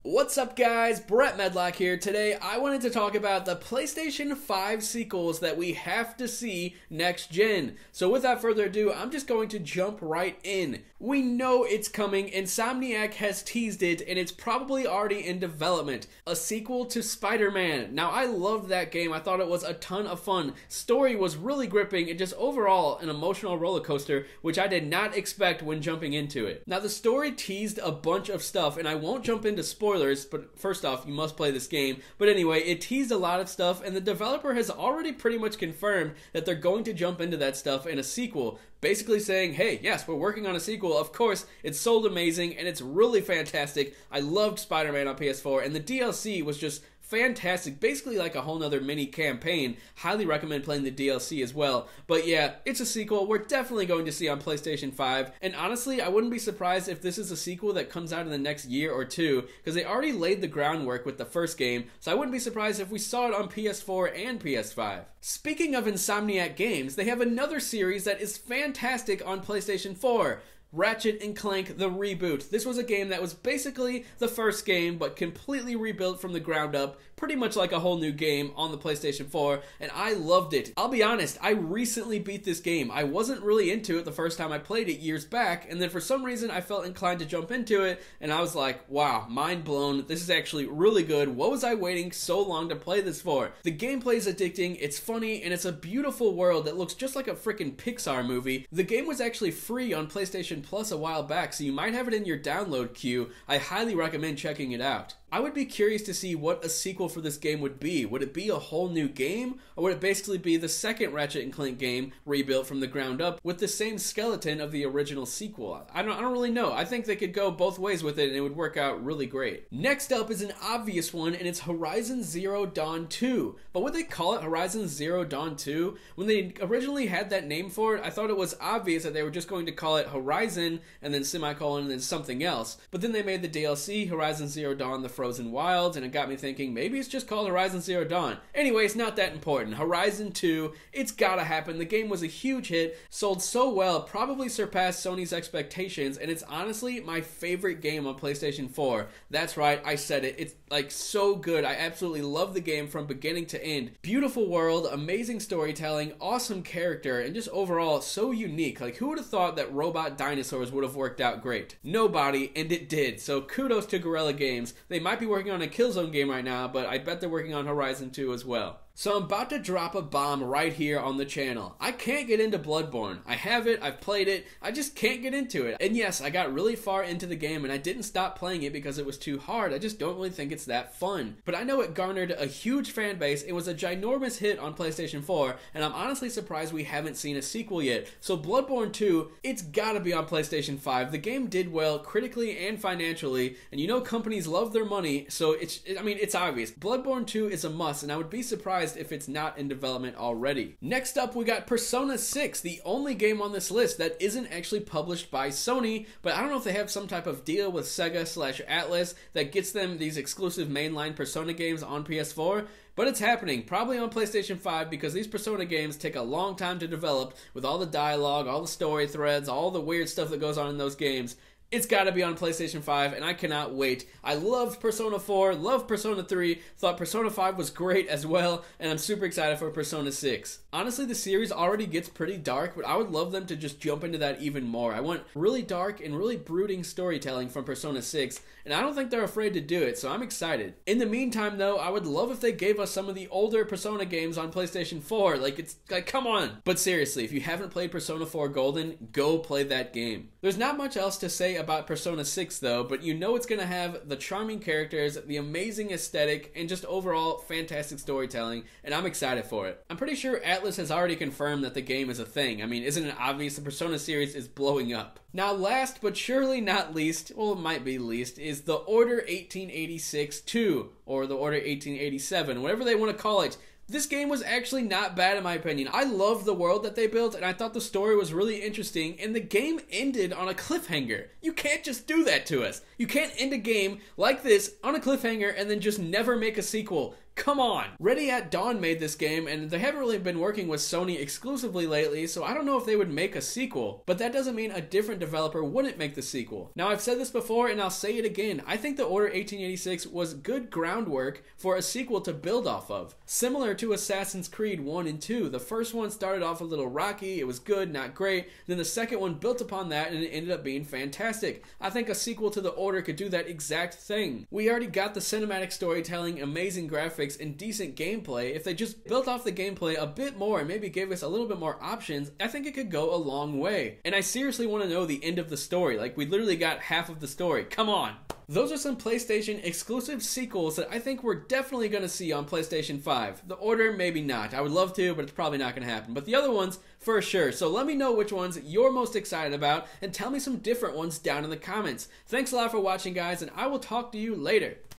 What's up guys, Brett Medlock here. Today I wanted to talk about the PlayStation 5 sequels that we have to see next gen. So without further ado, I'm just going to jump right in. We know it's coming, Insomniac has teased it, and it's probably already in development. A sequel to Spider-Man. Now I loved that game, I thought it was a ton of fun. Story was really gripping and just overall an emotional roller coaster, which I did not expect when jumping into it. Now the story teased a bunch of stuff, and I won't jump into spoilers, but first off, you must play this game. But anyway, it teased a lot of stuff, and the developer has already pretty much confirmed that they're going to jump into that stuff in a sequel. Basically saying, hey, yes, we're working on a sequel. Of course, it's sold amazing, and it's really fantastic. I loved Spider-Man on PS4, and the DLC was just fantastic, basically like a whole nother mini campaign. Highly recommend playing the DLC as well. But yeah, it's a sequel we're definitely going to see on PlayStation 5, and honestly, I wouldn't be surprised if this is a sequel that comes out in the next year or two, because they already laid the groundwork with the first game, so I wouldn't be surprised if we saw it on PS4 and PS5. Speaking of Insomniac games, they have another series that is fantastic on PlayStation 4. Ratchet and Clank the Reboot. This was a game that was basically the first game, but completely rebuilt from the ground up, pretty much like a whole new game on the PlayStation 4, and I loved it. I'll be honest, I recently beat this game. I wasn't really into it the first time I played it years back, and then for some reason I felt inclined to jump into it, and I was like, wow, mind blown. This is actually really good. What was I waiting so long to play this for? The gameplay is addicting, it's funny, and it's a beautiful world that looks just like a freaking Pixar movie. The game was actually free on PlayStation Plus a while back, so you might have it in your download queue. I highly recommend checking it out. I would be curious to see what a sequel for this game would be. Would it be a whole new game, or would it basically be the second Ratchet and Clank game rebuilt from the ground up with the same skeleton of the original sequel? I don't really know. I think they could go both ways with it and it would work out really great. Next up is an obvious one, and it's Horizon Zero Dawn 2. But would they call it Horizon Zero Dawn 2? When they originally had that name for it, I thought it was obvious that they were just going to call it Horizon and then semicolon and then something else. But then they made the DLC Horizon Zero Dawn The Frozen Wilds, and it got me thinking maybe it's just called Horizon Zero Dawn. Anyway, it's not that important. Horizon 2, it's gotta happen. The game was a huge hit, sold so well, probably surpassed Sony's expectations, and it's honestly my favorite game on PlayStation 4. That's right, I said it. It's like so good. I absolutely love the game from beginning to end. Beautiful world, amazing storytelling, awesome character, and just overall so unique. Like, who would have thought that robot dinosaurs would have worked out great? Nobody, and it did. So kudos to Guerrilla Games. They might be working on a Killzone game right now, but I bet they're working on Horizon 2 as well. So I'm about to drop a bomb right here on the channel. I can't get into Bloodborne. I have it, I've played it, I just can't get into it. And yes, I got really far into the game and I didn't stop playing it because it was too hard. I just don't really think it's that fun. But I know it garnered a huge fan base. It was a ginormous hit on PlayStation 4, and I'm honestly surprised we haven't seen a sequel yet. So Bloodborne 2, it's gotta be on PlayStation 5. The game did well critically and financially, and you know companies love their money, so it's obvious. Bloodborne 2 is a must, and I would be surprised if it's not in development already. Next up, we got Persona 6, the only game on this list that isn't actually published by Sony, but I don't know if they have some type of deal with Sega/Atlas that gets them these exclusive mainline Persona games on PS4. But it's happening, probably on PlayStation 5, because these Persona games take a long time to develop with all the dialogue, all the story threads, all the weird stuff that goes on in those games. It's gotta be on PlayStation 5, and I cannot wait. I loved Persona 4, loved Persona 3, thought Persona 5 was great as well, and I'm super excited for Persona 6. Honestly, the series already gets pretty dark, but I would love them to just jump into that even more. I want really dark and really brooding storytelling from Persona 6, and I don't think they're afraid to do it, so I'm excited. In the meantime, though, I would love if they gave us some of the older Persona games on PlayStation 4. Like, come on! But seriously, if you haven't played Persona 4 Golden, go play that game. There's not much else to say about Persona 6 though, but you know it's gonna have the charming characters, the amazing aesthetic, and just overall fantastic storytelling, and I'm excited for it. I'm pretty sure Atlas has already confirmed that the game is a thing. I mean, isn't it obvious the Persona series is blowing up? Now last but surely not least, well it might be least, is the Order 1886-2, or the Order 1887, whatever they want to call it. This game was actually not bad in my opinion. I loved the world that they built, and I thought the story was really interesting, and the game ended on a cliffhanger. You can't just do that to us. You can't end a game like this on a cliffhanger and then just never make a sequel. Come on! Ready at Dawn made this game, and they haven't really been working with Sony exclusively lately, so I don't know if they would make a sequel. But that doesn't mean a different developer wouldn't make the sequel. Now, I've said this before, and I'll say it again. I think The Order 1886 was good groundwork for a sequel to build off of. Similar to Assassin's Creed 1 and 2. The first one started off a little rocky, it was good, not great. Then the second one built upon that, and it ended up being fantastic. I think a sequel to The Order could do that exact thing. We already got the cinematic storytelling, amazing graphics, and decent gameplay. If they just built off the gameplay a bit more and maybe gave us a little bit more options, I think it could go a long way. And I seriously want to know the end of the story. Like, we literally got half of the story. Come on! Those are some PlayStation exclusive sequels that I think we're definitely going to see on PlayStation 5. The Order, maybe not. I would love to, but it's probably not going to happen. But the other ones, for sure. So let me know which ones you're most excited about, and tell me some different ones down in the comments. Thanks a lot for watching, guys, and I will talk to you later.